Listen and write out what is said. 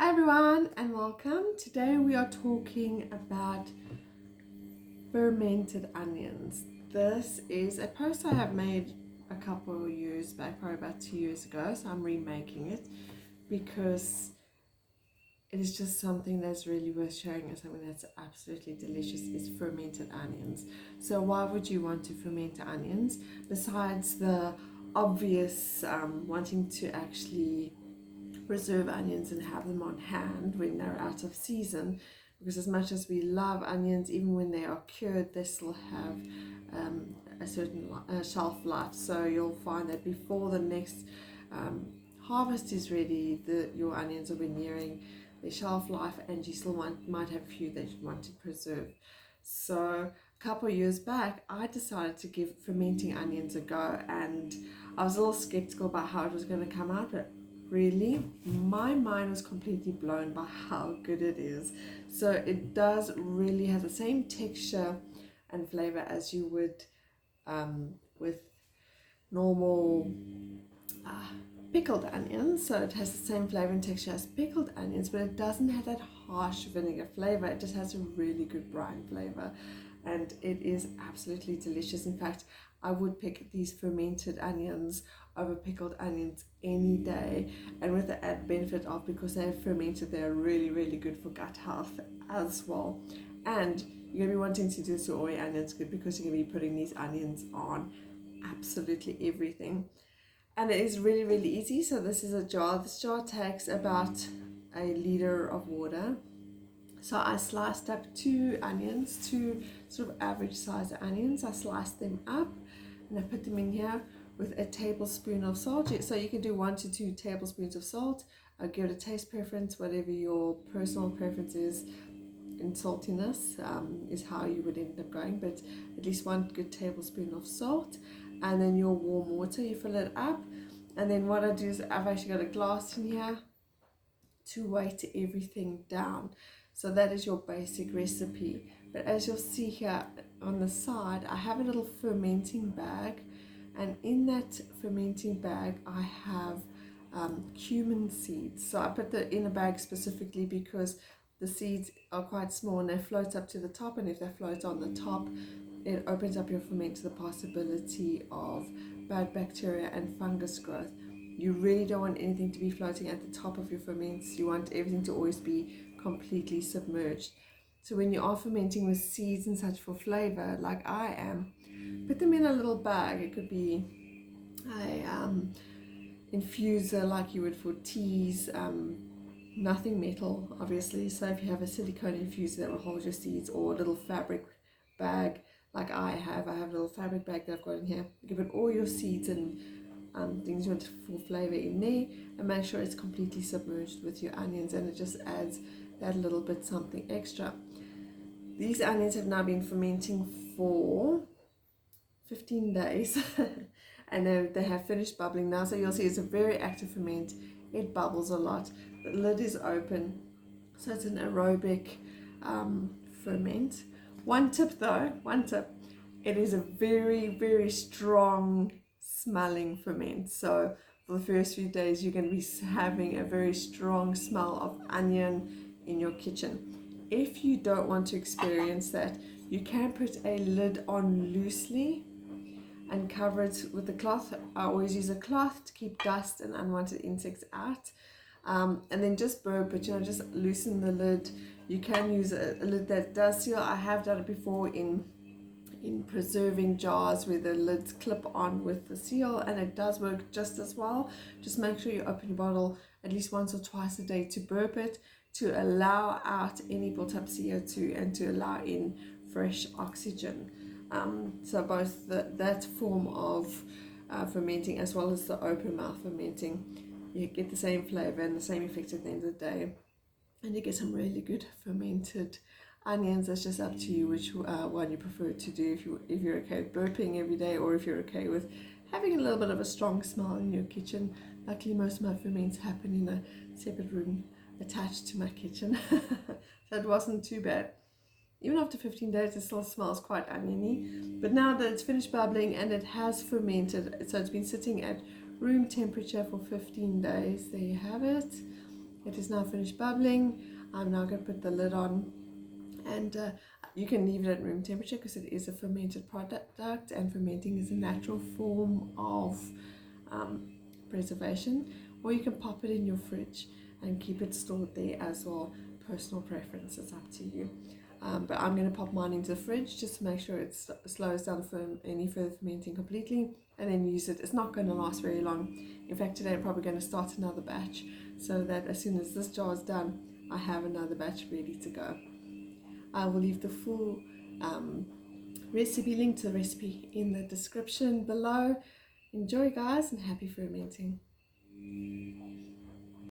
Hi everyone and welcome. Today we are talking about fermented onions. This is a post I have made a couple of years back, probably about 2 years ago, so I'm remaking it because it is just something that's really worth sharing and something that's absolutely delicious is fermented onions. So why would you want to ferment onions besides the obvious wanting to actually preserve onions and have them on hand when they're out of season, because as much as we love onions, even when they are cured, they still have a certain shelf life. So you'll find that before the next harvest is ready, your onions will be nearing their shelf life, and you still might have a few that you want to preserve. So a couple of years back, I decided to give fermenting onions a go, and I was a little skeptical about how it was going to come out, but really, my mind was completely blown by how good it is. So it does really have the same texture and flavor as you would with normal pickled onions. So it has the same flavor and texture as pickled onions, but it doesn't have that harsh vinegar flavor. It just has a really good brine flavor, and it is absolutely delicious. In fact, I would pick these fermented onions over pickled onions any day, and with the added benefit of, because they're fermented, they're really good for gut health as well. And you're going to be wanting to do soy onions good, because you're going to be putting these onions on absolutely everything. And it is really easy. So this is a jar. This jar takes about a liter of water. So I sliced up two sort of average size onions. I sliced them up and I put them in here with a tablespoon of salt. So you can do 1 to 2 tablespoons of salt. I'll give it a taste preference, whatever your personal preference is in saltiness is how you would end up going, but at least 1 good tablespoon of salt. And then your warm water, you fill it up. And then what I do is I've actually got a glass in here to weight everything down. So that is your basic recipe. But as you'll see here on the side, I have a little fermenting bag, and in that fermenting bag I have cumin seeds. So I put that in a bag specifically because the seeds are quite small and they float up to the top, and if they float on the top, it opens up your ferment to the possibility of bad bacteria and fungus growth. You really don't want anything to be floating at the top of your ferments. You want everything to always be completely submerged. So when you are fermenting with seeds and such for flavor, like I am, put them in a little bag. It could be a infuser like you would for teas, nothing metal obviously. So if you have a silicone infuser that will hold your seeds, or a little fabric bag like I have a little fabric bag that I've got in here. You can put all your seeds and things you want for flavor in there, and make sure it's completely submerged with your onions, and it just adds that little bit something extra. These onions have now been fermenting for 15 days and they have finished bubbling now. So you'll see it's a very active ferment. It bubbles a lot. The lid is open, so it's an aerobic ferment. One tip, it is a very strong smelling ferment. So for the first few days you're going to be having a very strong smell of onion in your kitchen. If you don't want to experience that, you can put a lid on loosely and cover it with a cloth. I always use a cloth to keep dust and unwanted insects out, and then just burp it, just loosen the lid. You can use a lid that does seal. I have done it before in preserving jars where the lids clip on with the seal, and it does work just as well. Just make sure you open your bottle at least once or twice a day to burp it, to allow out any built up CO2 and to allow in fresh oxygen. So both that form of fermenting as well as the open mouth fermenting, you get the same flavor and the same effect at the end of the day, and you get some really good fermented onions. It's just up to you which one you prefer to do, if you're okay with burping every day, or if you're okay with having a little bit of a strong smell in your kitchen. Luckily most of my ferments happen in a separate room attached to my kitchen so it wasn't too bad. Even after 15 days it still smells quite oniony, but now that it's finished bubbling and it has fermented, so it's been sitting at room temperature for 15 days, there you have it. It is now finished bubbling. I'm now going to put the lid on, and you can leave it at room temperature because it is a fermented product, and fermenting is a natural form of preservation, or you can pop it in your fridge and keep it stored there as well. Personal preference, it's up to you. But I'm going to pop mine into the fridge just to make sure it slows down any further fermenting completely, and then use it. It's not going to last very long. In fact, today I'm probably going to start another batch so that as soon as this jar is done, I have another batch ready to go. I will leave the full recipe link to the recipe in the description below. Enjoy, guys, and happy fermenting.